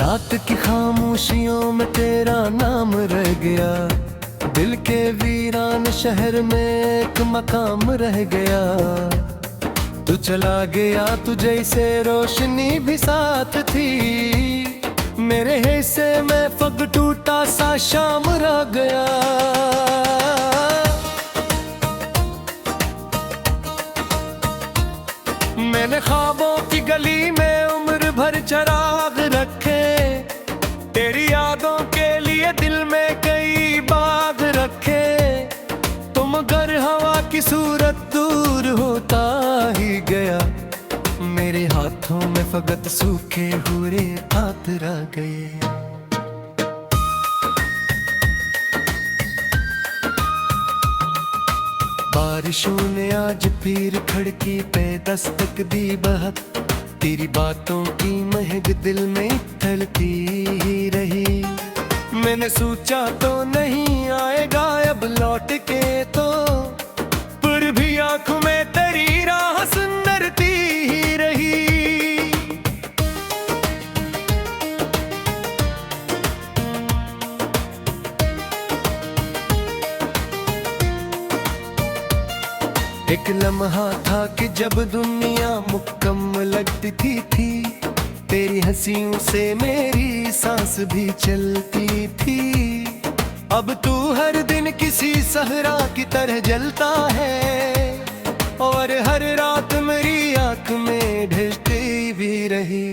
रात की खामोशियों में तेरा नाम रह गया, दिल के वीरान शहर में एक मकाम रह गया। तू चला गया तू जैसे रोशनी भी साथ थी, मेरे हिस्से में फग टूटा सा शाम रह गया। मैंने ख्वाबों की गली में उम्र भर चराग रखे, तेरी यादों के लिए दिल में कई बाग रखे। तुम अगर हवा की सूरत दूर होता ही गया, मेरे हाथों में फकत सूखे हुए हाथ रह गए। बारिशों ने आज फिर खिड़की पे दस्तक दी बहक, तेरी बातों की महक दिल में थलती ही रही। मैंने सोचा तो नहीं आएगा अब लौट के तो, पर भी आंखों में तेरी राह सुंदरती ही रही। एक लम्हा था कि जब दुनिया मुकम्मल लगती थी, तेरी हंसियों से मेरी सांस भी चलती थी। अब तू हर दिन किसी सहरा की तरह जलता है, और हर रात मेरी आंख में ढलती भी रही।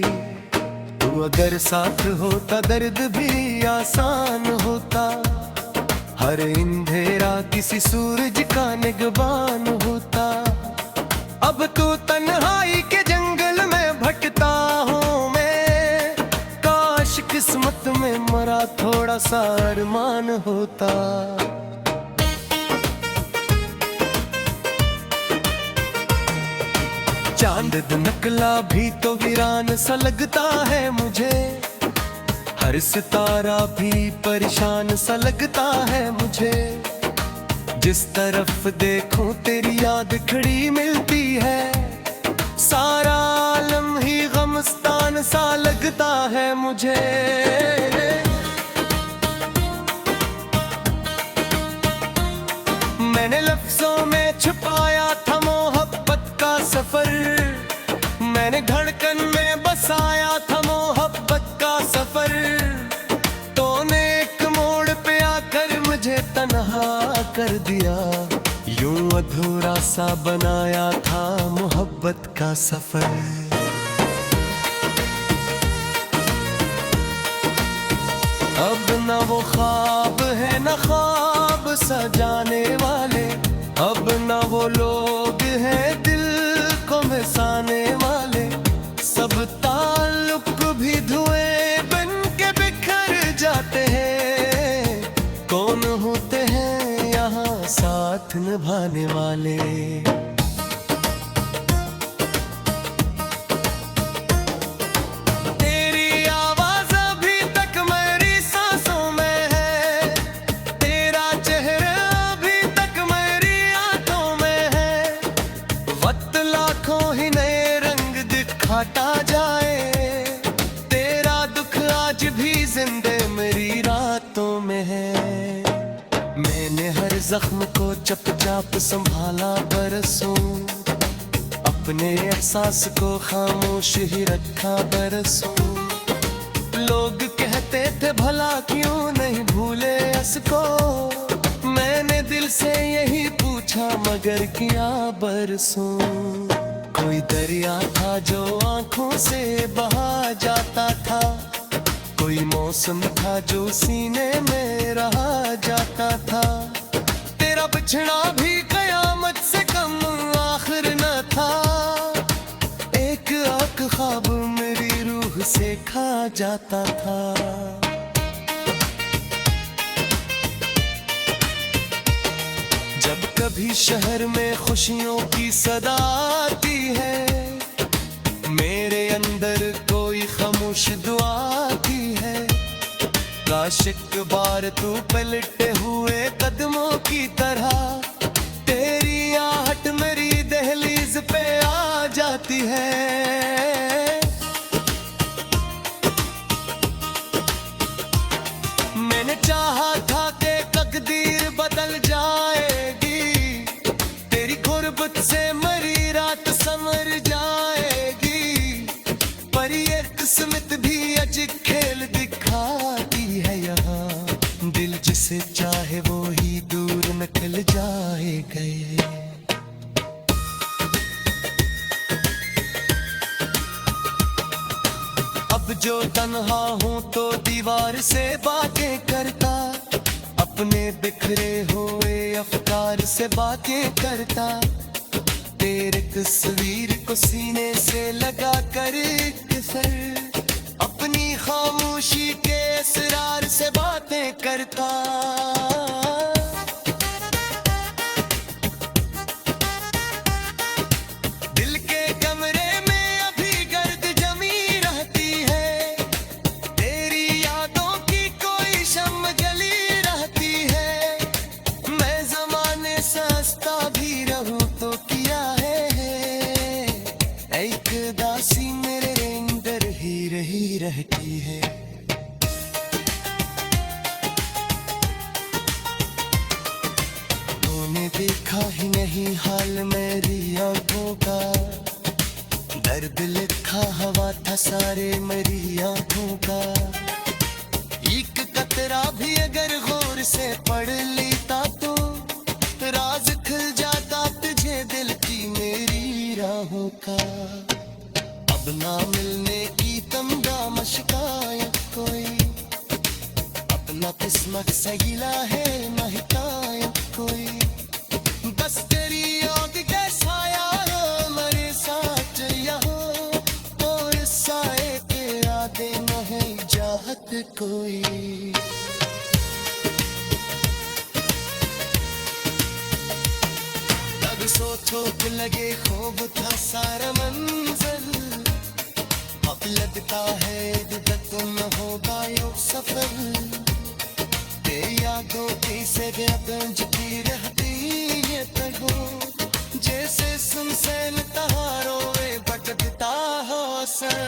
तू अगर साथ होता दर्द भी आसान होता, हर अंधेरा किसी सूरज का निगबान होता। अब तू तन्हाई के जंगल में भटकता हूँ मैं, काश किस्मत में मरा थोड़ा सा अरमान होता। चांद नकला भी तो वीरान सा लगता है मुझे, हर सितारा भी परेशान सा लगता है मुझे। जिस तरफ देखूं तेरी याद खड़ी मिलती है, सारा आलम ही गमस्तान सा लगता है मुझे। मैंने लफ्जों में छुपाया था मोहब्बत का सफर, मैंने धड़कन में बसाया था मोहब्बत का सफर। तूने एक मोड़ पे आकर मुझे तन्हा कर दिया, यूं अधूरा सा बनाया था मोहब्बत का सफर। अब न वो ख्वाब है न ख्वाब सजाने वाले, अब न वो लोग हैं दिल को बसाने वाले। सब ताल्लुक भी धुएं बन के बिखर जाते हैं, कौन होते हैं यहाँ साथ निभाने वाले। तेरी आवाज अभी तक मेरी सांसों में है, तेरा चेहरा अभी तक मेरी आंखों में है। वक्त लाखों ही नए रंग दिखाता जाए, तेरा दुख आज भी जिंदे मेरी रातों में है। मैंने हर जख्म को चुपचाप संभाला बरसों, अपने एहसास को खामोश ही रखा बरसों। लोग कहते थे भला क्यों नहीं भूले इसको, मैंने दिल से यही पूछा मगर किया बरसों। कोई दरिया था जो आंखों से बहा जाता था, कोई मौसम था जो सीने में रहा जाता था। तेरा बिछड़ा भी कयामत से कम आखिर न था, एक आंख ख्वाब मेरी रूह से खा जाता था। जब कभी शहर में खुशियों की सदा आती है, मेरे अंदर कोई खामोश दुआ आती है। काश एक बार तू पलटे हुए कदमों की तरह, तेरी आहट मेरी दहलीज पे आ जाती है। तो दीवार से बातें करता, अपने बिखरे हुए अफकार से बातें करता। तेरे तस्वीर को सीने से लगा कर सर, अपनी खामोशी के असरार से बातें करता। दिल के कमरे में अभी गर्द जमी रहती है, तेरी यादों की कोई शम्म जली रहती है। मैं ज़माने से हंसता भी रहूं तो किया है, एक दासी मेरे अंदर ही रही रहती है। तूने देखा ही नहीं हाल मेरी आंखों का, दर्द लिखा हवा था सारे मेरी आंखों का। एक कतरा भी अगर गौर से पढ़ लेता तो राज खुल जाता तुझे दिल की मेरी राहों का। अब ना मिलने की तमगा मशकायत कोई, अपना किस्मत से गिला है ना हिकायत कोई। बस तेरी याद का साया हो मेरे साथ यहाँ, और साए के आगे नहीं चाहत कोई। तब सोचो कि लगे खूब था सारा मंजर, अब लगता है इद्दत न होगा यो सफर। यादों की से गंज की रहती है तगो, जैसे सुनसान तहारों में भटकता हो सर।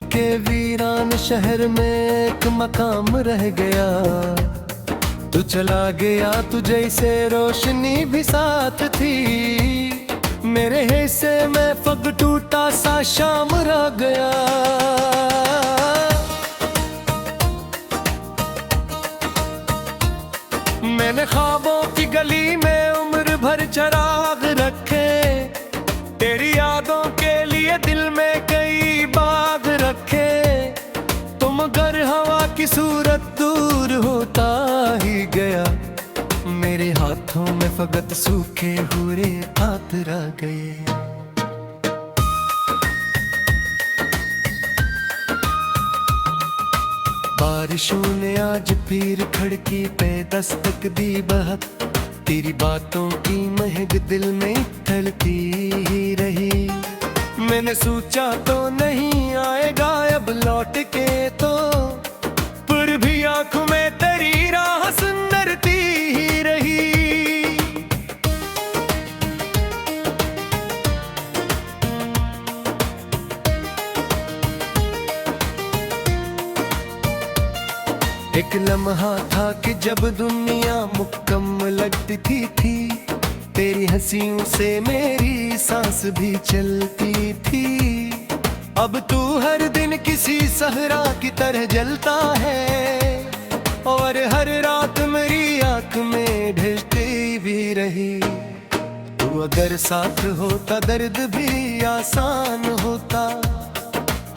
के वीरान शहर में एक मकाम रह गया, तू चला गया तू जैसे रोशनी भी साथ थी। मेरे हिस्से में फग टूटा सा शाम रह गया। मैंने ख्वाबों की गली में उम्र भर चराग रखे, तेरी यादों के लिए दिल में कई बाग रखे। तुम अगर हवा की सूरत दूर होता ही गया, मेरे हाथों में फकत सूखे हुए हाथ रह गए। बारिशों ने आज फिर खिड़की पे दस्तक दी बहक, तेरी बातों की महक दिल में थलती ही रही। मैंने सोचा तो नहीं आएगा अब लौट के तो, पर भी आंखों में तेरी राह सुंदरती ही रही। एक लम्हा था कि जब दुनिया मुकम्मल लगती थी, तेरी हंसियों से मेरी सांस भी चलती थी। अब तू हर दिन किसी सहरा की तरह जलता है, और हर रात मेरी आंख में ढलती भी रही। तू अगर साथ होता दर्द भी आसान होता,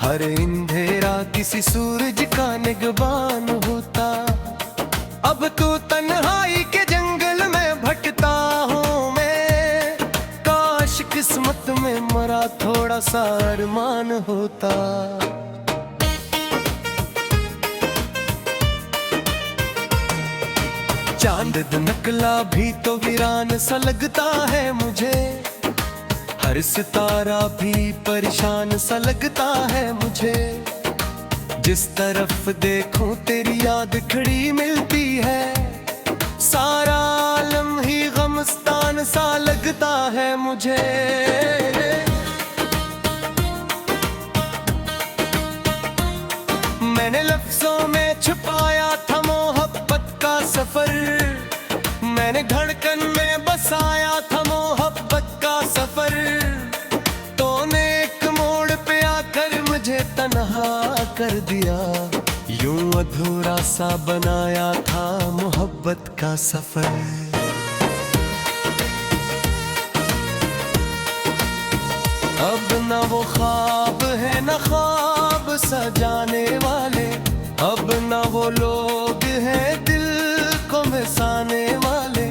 हर अंधेरा किसी सूरज का निगबान होता। अब तो तन्हाई के जंगल में भटकता हूँ मैं, काश किस्मत में मरा थोड़ा सा अरमान होता। चांद नकला भी तो वीरान सा लगता है मुझे, हर सितारा भी परेशान सा लगता है मुझे। जिस तरफ देखूं तेरी याद खड़ी मिलती है, सारा आलम ही गमस्तान सा लगता है मुझे। मैंने लफ्जों में छुपाया था मोहब्बत का सफर, मैंने धड़कन में बसाया था मोहब्बत का सफर। तूने एक मोड़ पे आकर मुझे तन्हा कर दिया, यूं अधूरा सा बनाया था मोहब्बत का सफर। अब न वो ख्वाब सजाने वाले, अब ना वो लोग हैं दिल को मिसाने वाले।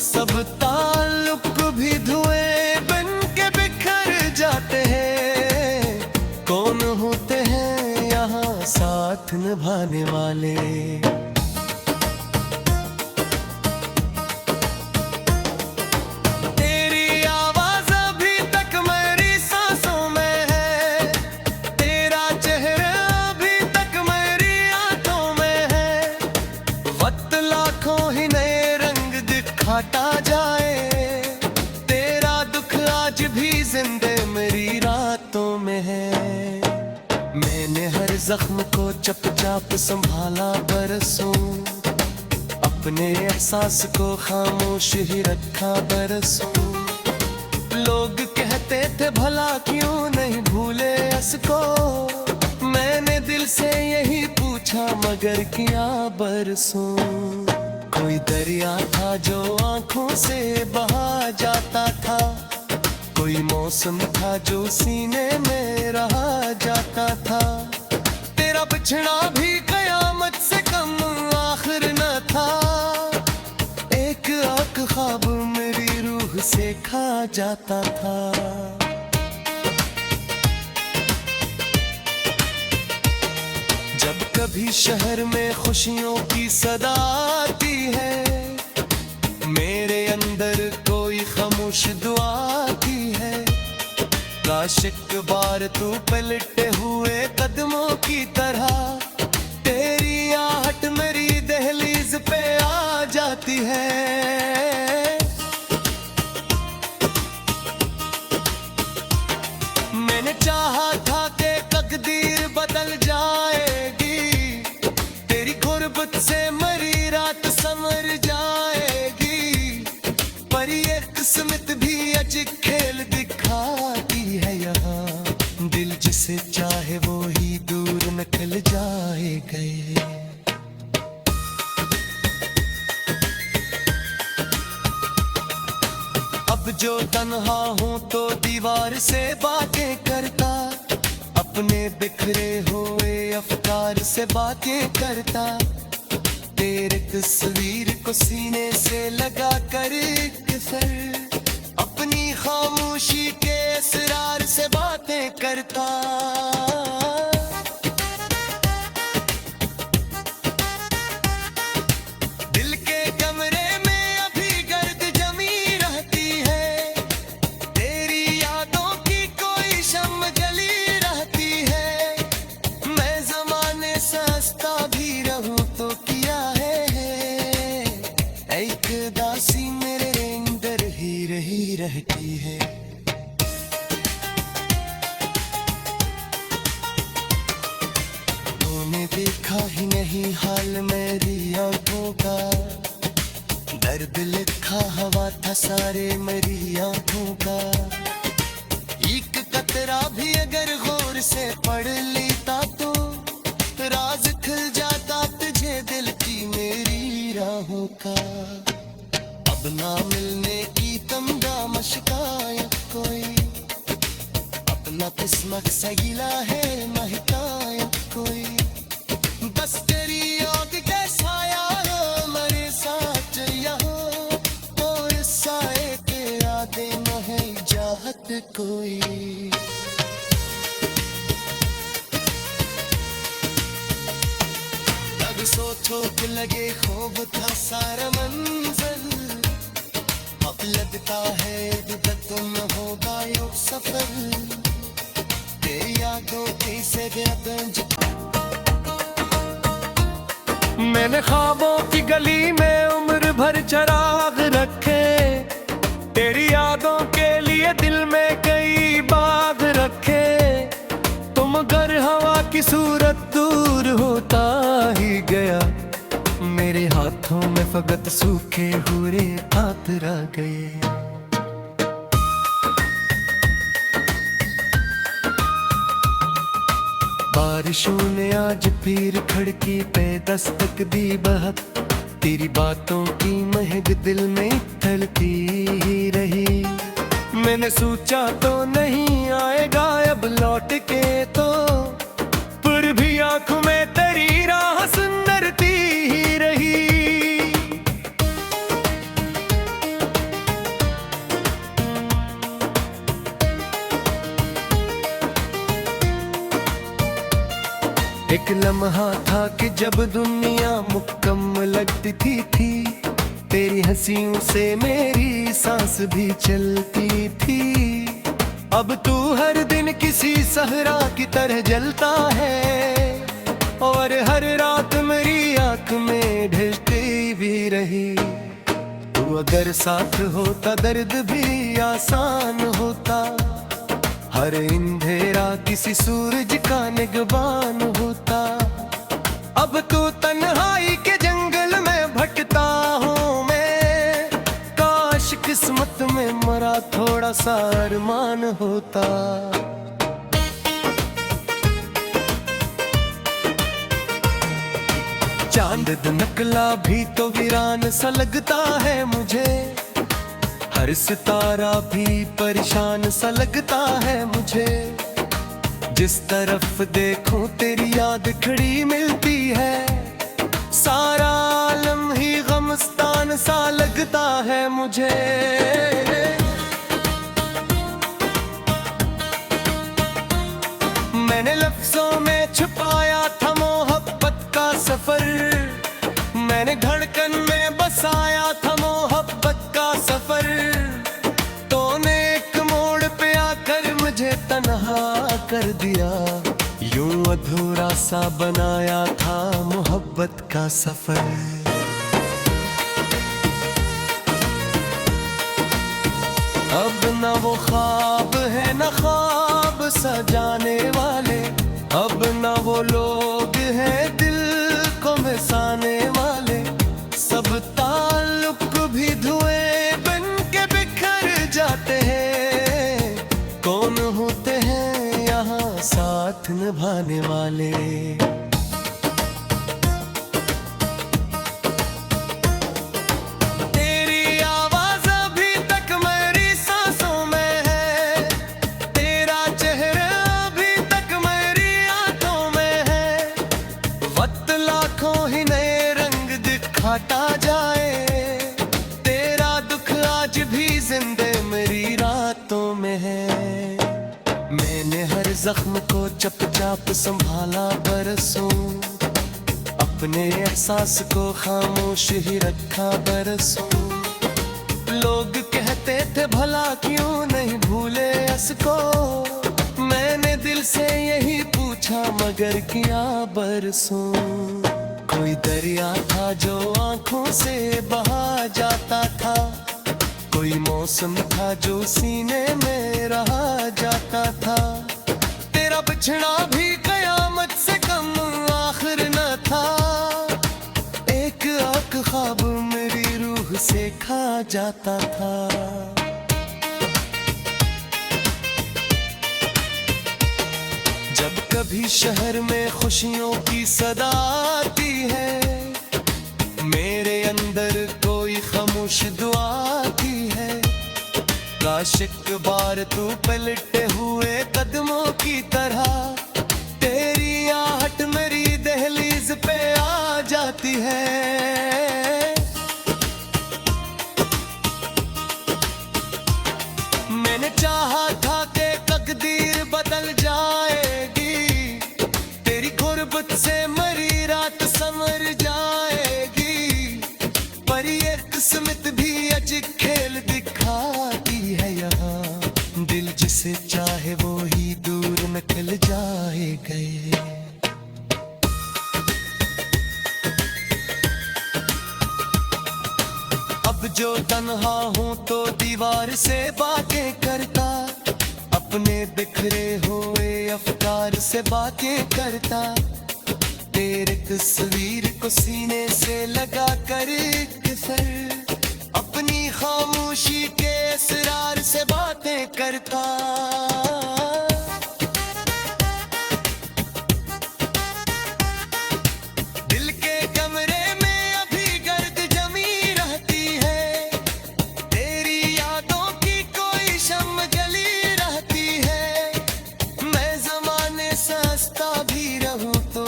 सब ताल्लुक भी धुएं बन के बिखर जाते हैं। कौन होते हैं यहाँ साथ निभाने वाले? हटा जाए तेरा दुख आज भी जिंदे मेरी रातों में है। मैंने हर जख्म को चुपचाप संभाला बरसों, अपने एहसास को खामोश ही रखा बरसों। लोग कहते थे भला क्यों नहीं भूले इसको, मैंने दिल से यही पूछा मगर किया बरसों। कोई दरिया था जो आंखों से बहा जाता था, कोई मौसम था जो सीने में रहा जाता था। तेरा बिछड़ा भी कयामत से कम आखिर न था, एक आँख ख्वाब मेरी रूह से खा जाता था। जब कभी शहर में खुशियों की सदा आती है, मेरे अंदर कोई खामोश दुआ आती है। काश एक बार तू पलटे हुए कदमों की तरह, तेरी आहट मेरी दहलीज पे आ जाती है। मैंने चाहा था कि तकदीर बदल जाएगी, तेरी गुर्बत से मरी रात संवर जाएगी। पर ये किस्मत भी अजीब खेल दिखाती है यहाँ, दिल जिसे चाहे वो ही दूर निकल जाएगा। अब जो तन्हा हूँ तो दीवार से बातें करता, अपने बिखरे हुए अफकार से बातें करता। तेरे तस्वीर को सीने से लगा कर एक सर, अपनी खामोशी के असरार से बातें करता। दिल के कमरे में अभी गर्द जमी रहती है, तेरी यादों की कोई शम्म जली रहती है। मैं जमाने से हंसता भी रहूं तो किया है, एक दासी मेरे अंदर ही रही रहती है। तूने देखा ही नहीं हाल मेरी आंखों का, दर्द लिखा हवा था सारे मेरी आंखों का। एक कतरा भी अगर गौर से पढ़ लेता तो राज खुल जाता तुझे दिल की मेरी राहों का। अब ना मिलने की तमगा मशकायत कोई, अपना किस्मत से गिला है ना हिकायत कोई। बस तेरी याद के साया मेरे साथ यहाँ, और साए के यादें न है चाहत कोई। अब सोचो कि लगे खूब था सारा मंजर, अब लगता है तुम होगा यो सफर। तेरी यादों की से मैंने ख्वाबों की गली में उम्र भर चराग रखे, तेरी यादों के लिए दिल में कई बाग रखे। तुम गर हवा की सूरत दूर होता ही गया, मेरे हाथों में फकत सूखे हुए हाथ रह गए। बारिशों ने आज फिर खिड़की पे दस्तक दी बहक, तेरी बातों की महक दिल में थलती ही रही। मैंने सोचा तो नहीं आएगा अब लौट के, तो आंखों में तेरी राह सुंदरती ही रही। एक लम्हा था कि जब दुनिया मुकम्मल लगती थी, तेरी हंसियों से मेरी सांस भी चलती थी। अब तू हर दिन किसी सहरा की तरह जलता है, और हर रात मेरी आंख में ढलती भी रही। तू अगर साथ होता दर्द भी आसान होता, हर अंधेरा किसी सूरज का निगबान होता। अब तू तन्हाई के जंगल में भटकता हूँ मैं, काश किस्मत में मरा थोड़ा सा अरमान होता। चांद नकला भी तो वीरान सा लगता है मुझे, हर सितारा भी परेशान सा लगता है मुझे। जिस तरफ देखूं तेरी याद खड़ी मिलती है, सारा आलम ही गमस्तान सा लगता है मुझे। मैंने लफ्जों में छुपाया था मोहब्बत का सफर, मैंने धड़कन में बसाया था मोहब्बत का सफर। तूने एक मोड़ पे आकर मुझे तन्हा कर दिया, यूं अधूरा सा बनाया था मोहब्बत का सफर। अब न वो ख्वाब है न ख्वाब सजाने वाले, अब न वो लोग हैं दिल को बसाने वाले। सब ताल्लुक भी धुएं बन के बिखर जाते हैं, कौन होते हैं यहाँ साथ निभाने वाले। तेरी आवाज अभी तक मेरी सांसों में है, तेरा चेहरा अभी तक मेरी आंखों में है। वक्त लाखों ही नए रंग दिखाता जाए, तेरा दुख आज भी जिंदे मेरी रातों में है। मैंने हर जख्म को चुपचाप संभाला बरसों, अपने एहसास को खामोश ही रखा बरसों। लोग कहते थे भला क्यों नहीं भूले इसको, मैंने दिल से यही पूछा मगर किया बरसों। कोई दरिया था जो आंखों से बहा जाता था, कोई मौसम था जो सीने में रहा जाता था। तेरा बिछड़ा भी कयामत से कम आखिर न था, एक आंख ख्वाब मेरी रूह से खा जाता था। जब कभी शहर में खुशियों की सदा आती है, मेरे अंदर कोई खामोश दुआ आती है। काश एक बार तू पलटे हुए कदमों की तरह, तेरी आहट मेरी दहलीज पे आ जाती है। मैंने चाहा था कि तकदीर बदल जाएगी, तेरी गुर्बत से मरी रात संवर जाएगी। पर ये किस्मत भी अजीब खेल दिखाती है यहाँ, दिल जिसे चाहे वो ही दूर निकल जाएगा। अब जो तन्हा हूँ तो दीवार से बातें करता, अपने बिखरे हुए अफकार से बातें करता। तेरे तस्वीर को सीने से लगा कर सर, अपनी खामोशी के असरार से बातें करता। दिल के कमरे में अभी गर्द जमी रहती है, तेरी यादों की कोई शम्म जली रहती है। मैं जमाने से हंसता भी रहूं तो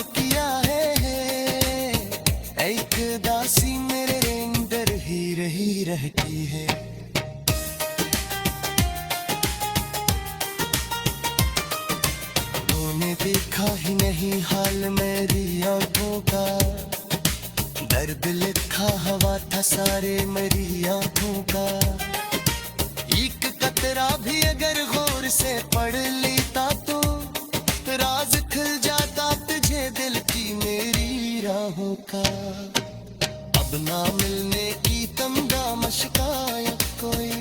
लिखा ही नहीं हाल मेरी आंखों का, दर्द लिखा हवा था सारे मेरी आंखों का। एक कतरा भी अगर गौर से पढ़ लेता तो राज खुल जाता तुझे दिल की मेरी राहों का। अब ना मिलने की तमगा मशकायत कोई,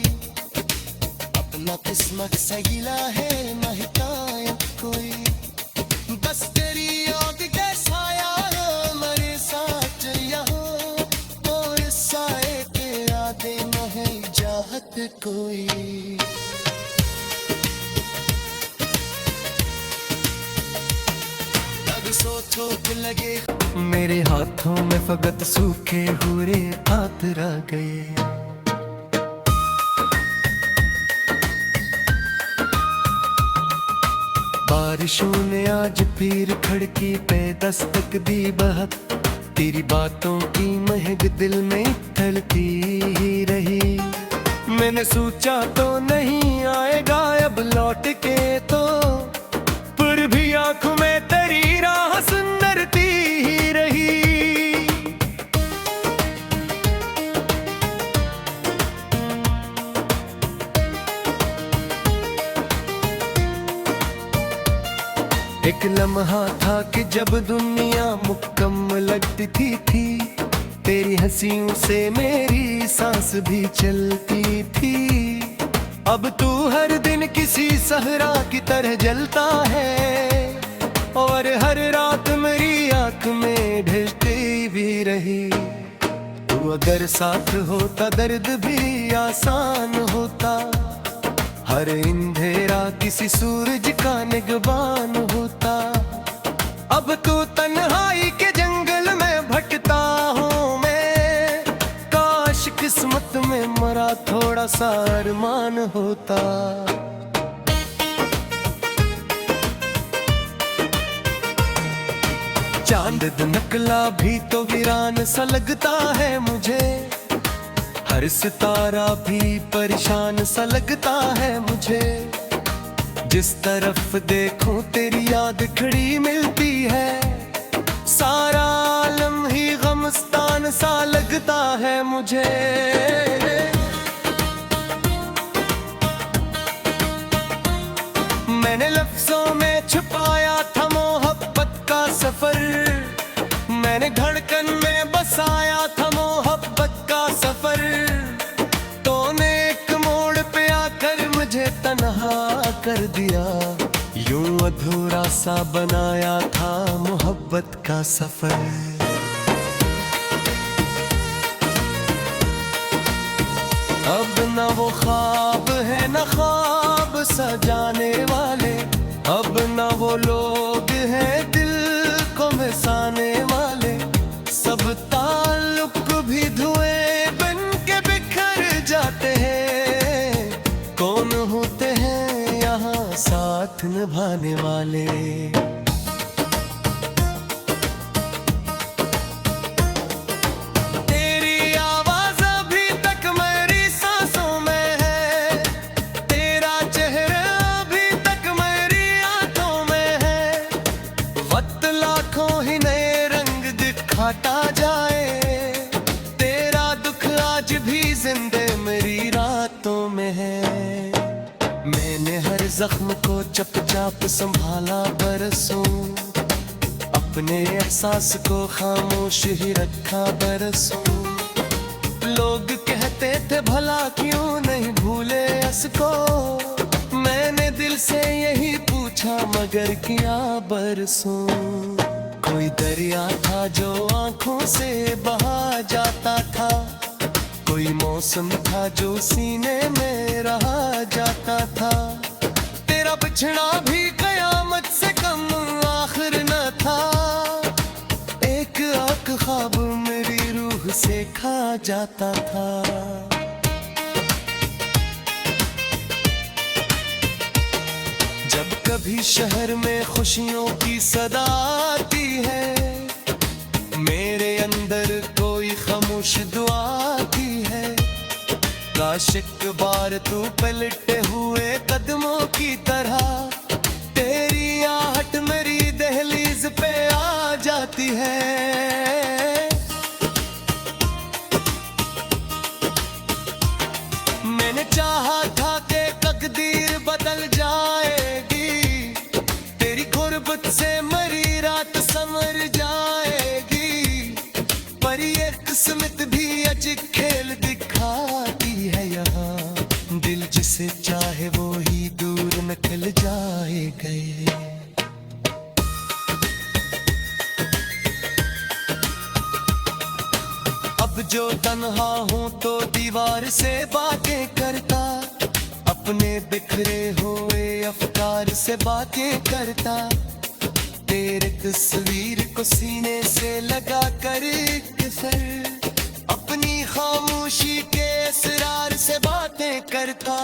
अपना किस्मत से गिला है ना हिकायत कोई। बस तेरी याद का साया हो मेरे साथ चलिया हो, और साए के यादें न है चाहत कोई। अब सोचो कि लगे मेरे हाथों में फकत सूखे हुए हाथ रह गए। बारिशों ने आज फिर खिड़की पे दस्तक दी बहक, तेरी बातों की महक दिल में थलती ही रही। मैंने सोचा तो नहीं आएगा अब लौट के तो, पर भी आंखों में तेरी राह सुंदरती ही रही। एक लम्हा था कि जब दुनिया मुकम्मल लगती थी, तेरी हंसियों से मेरी सांस भी चलती थी। अब तू हर दिन किसी सहरा की तरह जलता है, और हर रात मेरी आंख में ढलती भी रही। तू अगर साथ होता दर्द भी आसान होता, हर अंधेरा किसी सूरज का निगबान होता। अब तो तन्हाई के जंगल में भटकता हूँ मैं, काश किस्मत में मरा थोड़ा सा अरमान होता। चांद नकला भी तो वीरान सा लगता है मुझे, हर सितारा भी परेशान सा लगता है मुझे। जिस तरफ देखूं तेरी याद खड़ी मिलती है, सारा आलम ही गमस्तान सा लगता है मुझे। मैंने लफ्जों में छुपाया था मोहब्बत का सफर, मैंने धड़कन में बसाया था मोहब्बत का सफर। तूने एक मोड़ पे आकर मुझे तन्हा कर दिया, यूं अधूरा सा बनाया था मोहब्बत का सफर। अब न वो ख्वाब है न ख्वाब सजाने वाले, अब न वो लोग हैं दिल को मिसाने वाले। सब ताल्लुक भी धुएं बन के बिखर जाते हैं, कौन होते हैं यहाँ साथ निभाने वाले। तेरी आवाज अभी तक मेरी सांसों में है, तेरा चेहरा अभी तक मेरी आंखों में है। वक्त लाखों ही नए रंग दिखाता जाए, तेरा दुख आज भी जिंदे मेरी रातों में है। मैंने हर जख्म को चुपचाप संभाला बरसों, अपने एहसास को खामोश ही रखा बरसों। लोग कहते थे भला क्यों नहीं भूले इसको, मैंने दिल से यही पूछा मगर किया बरसों। कोई दरिया था जो आंखों से बहा जाता था, कोई मौसम था जो सीने में रहा जाता था। तेरा बिछड़ा भी कयामत से कम आखिर न था, एक आंख ख्वाब मेरी रूह से खा जाता था। जब कभी शहर में खुशियों की सदा आती है, मेरे अंदर कोई खामोश दुआ आती है। काश एक बार तू पलटे हुए कदमों की तरह, तेरी आहट मेरी देह गुर्बत से मरी रात समर जाएगी, पर ये किस्मत भी अजीब खेल दिखाती है यहाँ। दिल जिसे चाहे वो ही दूर निकल जाएगा। अब जो तन्हा हूँ तो दीवार से बातें करता, अपने बिखरे हुए अफकार से बातें करता। तेरे तस्वीर को सीने से लगा कर सर, अपनी खामोशी के असरार से बातें करता।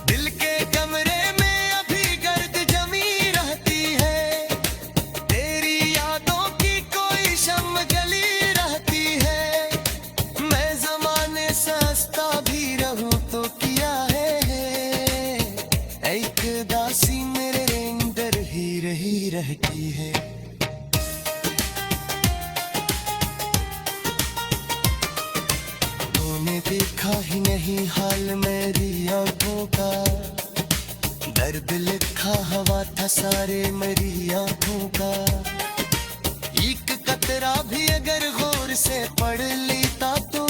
दिल के कमरे में अभी गर्द जमी रहती है, तेरी यादों की कोई शम्म जली रहती है। मैं ज़माने से हंसता भी रहूं तो किया है, एक दासी मेरे अंदर ही रही रहती है। तूने देखा ही नहीं हाल मेरी आंखों का, दर्द लिखा हवा था सारे मेरी आंखों का। एक कतरा भी अगर गौर से पढ़ लेता तो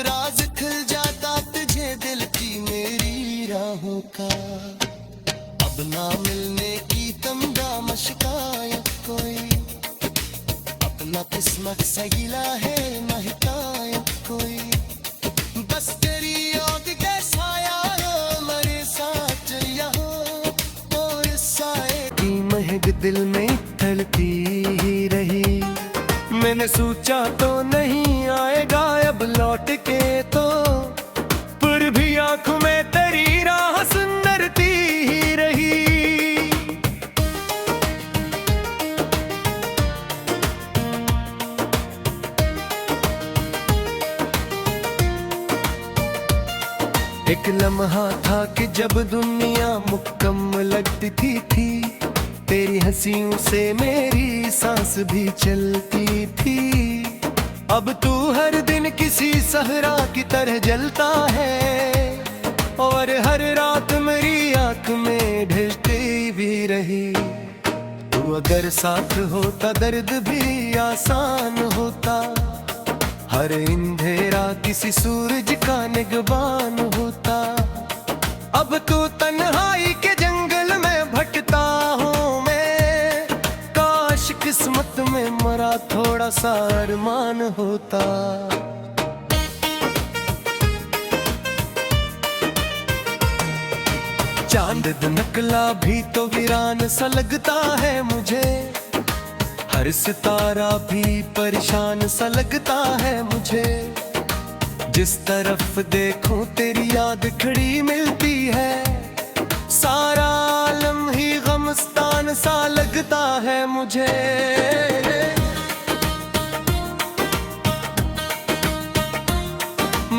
राज खुल जाता तुझे दिल की मेरी राहों का। अब ना मिलने की तमगा मशकायत कोई, अपना किस्मत सगिला है ना हिकायत कोई। बस तेरी याद के साया मेरे साथ यहाँ, और साए की महक दिल में तड़पती ही रही। मैंने सोचा तो नहीं आएगा अब लौट के तो, पर भी आंखों में तेरी राह सुंदरती ही रही। एक लम्हा था कि जब दुनिया मुकम्मल लगती थी, तेरी हंसियों से मेरी सांस भी चलती थी। अब तू हर दिन किसी सहरा की तरह जलता है, और हर रात मेरी आंख में ढलती भी रही। तू अगर साथ होता दर्द भी आसान होता, हर अंधेरा किसी सूरज का निगबान होता। अब तू तन्हाई के जंगल में भटकता हूँ मैं, काश किस्मत में मरा थोड़ा सा अरमान होता। चांद नकला भी तो वीरान सा लगता है मुझे, हर सितारा भी परेशान सा लगता है मुझे। जिस तरफ देखूं तेरी याद खड़ी मिलती है, सारा आलम ही गमस्तान सा लगता है मुझे।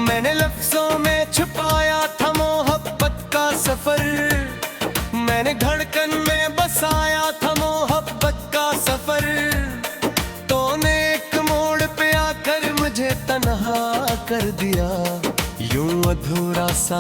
मैंने लफ्जों में छुपाया था मोहब्बत का सफर, मैंने धड़कन में बसाया था मोहब्बत का सफर। तूने एक मोड़ पे आकर मुझे तन्हा कर दिया, यूं अधूरा सा